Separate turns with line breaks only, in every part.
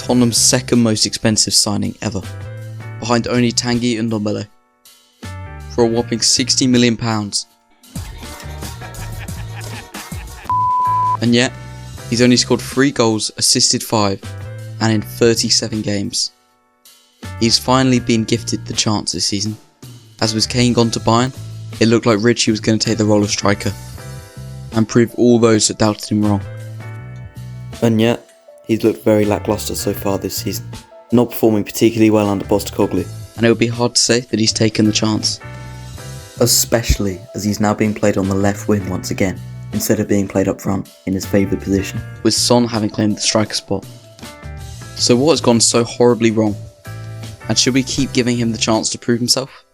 Tottenham's second most expensive signing ever, behind only Tanguy and Ndombele, for a whopping £60 million. And yet, he's only scored 3 goals, assisted 5, and in 37 games. He's finally been gifted the chance this season. As with Kane gone to Bayern, it looked like Richie was going to take the role of striker, and prove all those that doubted him wrong. And yet, he's looked very lacklustre so far this season, not performing particularly well under Postecoglou, and it would be hard to say that he's taken the chance. Especially as he's now being played on the left wing once again, instead of being played up front in his favoured position, with Son having claimed the striker spot. So what has gone so horribly wrong? And should we keep giving him the chance to prove himself?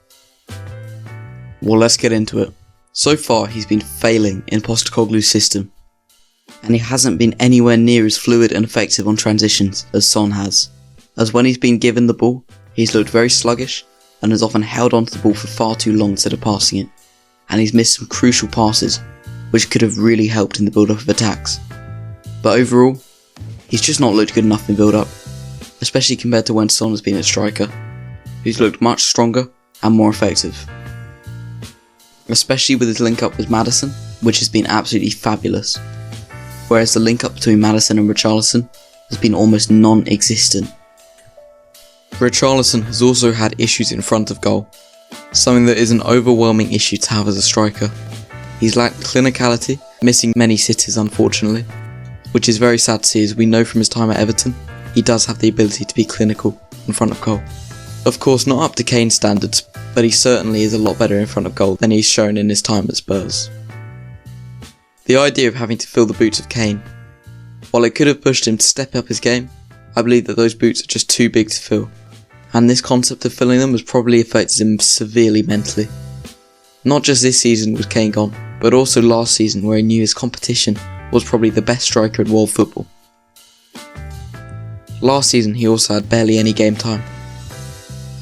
Well, let's get into it. So far, he's been failing in Postecoglou's system, and he hasn't been anywhere near as fluid and effective on transitions as Son has, as when he's been given the ball, he's looked very sluggish and has often held onto the ball for far too long instead of passing it, and he's missed some crucial passes which could have really helped in the build-up of attacks. But overall, he's just not looked good enough in build-up, especially compared to when Son has been a striker, who's looked much stronger and more effective. Especially with his link-up with Maddison, which has been absolutely fabulous, whereas the link-up between Maddison and Richarlison has been almost non-existent. Richarlison has also had issues in front of goal, something that is an overwhelming issue to have as a striker. He's lacked clinicality, missing many sitters unfortunately, which is very sad to see as we know from his time at Everton, he does have the ability to be clinical in front of goal. Of course not up to Kane's standards, but he certainly is a lot better in front of goal than he's shown in his time at Spurs. The idea of having to fill the boots of Kane, while it could have pushed him to step up his game, I believe that those boots are just too big to fill, and this concept of filling them has probably affected him severely mentally. Not just this season with Kane gone, but also last season where he knew his competition was probably the best striker in world football. Last season he also had barely any game time,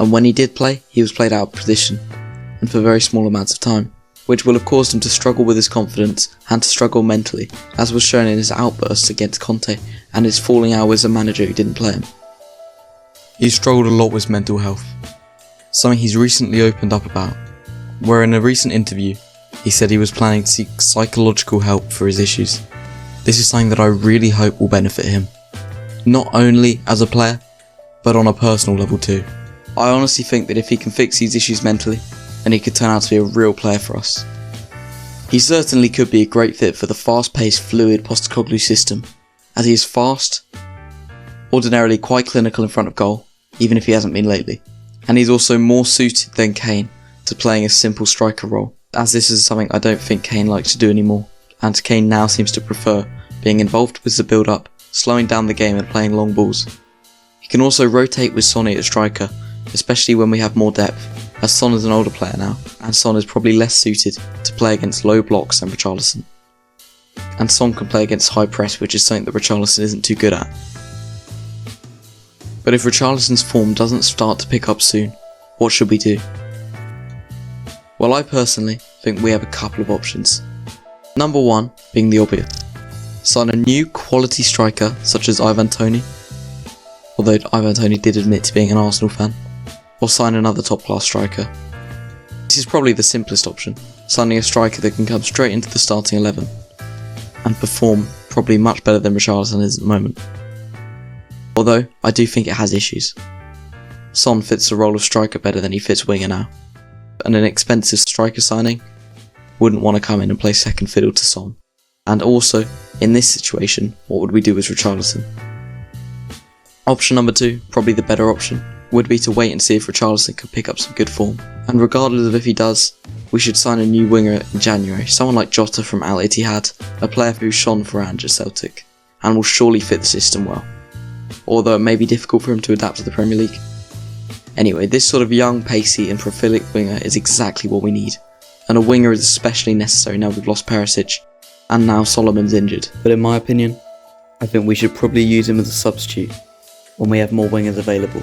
and when he did play, he was played out of position, and for very small amounts of time, which will have caused him to struggle with his confidence and to struggle mentally, as was shown in his outbursts against Conte and his falling out with a manager who didn't play him. He's struggled a lot with mental health, something he's recently opened up about, where in a recent interview, he said he was planning to seek psychological help for his issues. This is something that I really hope will benefit him, not only as a player, but on a personal level too. I honestly think that if he can fix these issues mentally, then he could turn out to be a real player for us. He certainly could be a great fit for the fast-paced, fluid Postecoglou system, as he is fast, ordinarily quite clinical in front of goal, even if he hasn't been lately, and he's also more suited than Kane to playing a simple striker role, as this is something I don't think Kane likes to do anymore, and Kane now seems to prefer being involved with the build-up, slowing down the game and playing long balls. He can also rotate with Sonny at striker, especially when we have more depth, as Son is an older player now, and Son is probably less suited to play against low blocks than Richarlison. And Son can play against high press, which is something that Richarlison isn't too good at. But if Richarlison's form doesn't start to pick up soon, what should we do? Well, I personally think we have a couple of options. Number one being the obvious. Sign a new quality striker such as Ivan Toney, although Ivan Toney did admit to being an Arsenal fan, or sign another top class striker. This is probably the simplest option, signing a striker that can come straight into the starting 11, and perform probably much better than Richarlison is at the moment. Although, I do think it has issues. Son fits the role of striker better than he fits winger now, and an expensive striker signing wouldn't want to come in and play second fiddle to Son. And also, in this situation, what would we do with Richarlison? Option number two, probably the better option, would be to wait and see if Richarlison could pick up some good form. And regardless of if he does, we should sign a new winger in January, someone like Jota from Al Ittihad, a player who shone for Ange at Celtic, and will surely fit the system well, although it may be difficult for him to adapt to the Premier League. Anyway, this sort of young, pacey and prolific winger is exactly what we need, and a winger is especially necessary now we've lost Perisic, and now Solomon's injured. But in my opinion, I think we should probably use him as a substitute when we have more wingers available,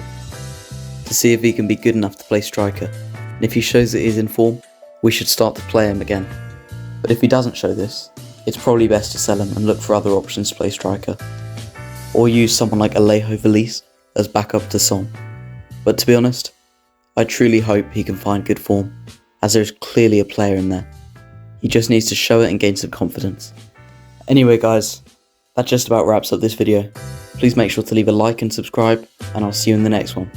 to see if he can be good enough to play striker, and if he shows that he's in form, we should start to play him again. But if he doesn't show this, it's probably best to sell him and look for other options to play striker. or use someone like Alejo Valise as backup to Son. But to be honest, I truly hope he can find good form, as there is clearly a player in there. He just needs to show it and gain some confidence. Anyway guys, that just about wraps up this video. Please make sure to leave a like and subscribe, and I'll see you in the next one.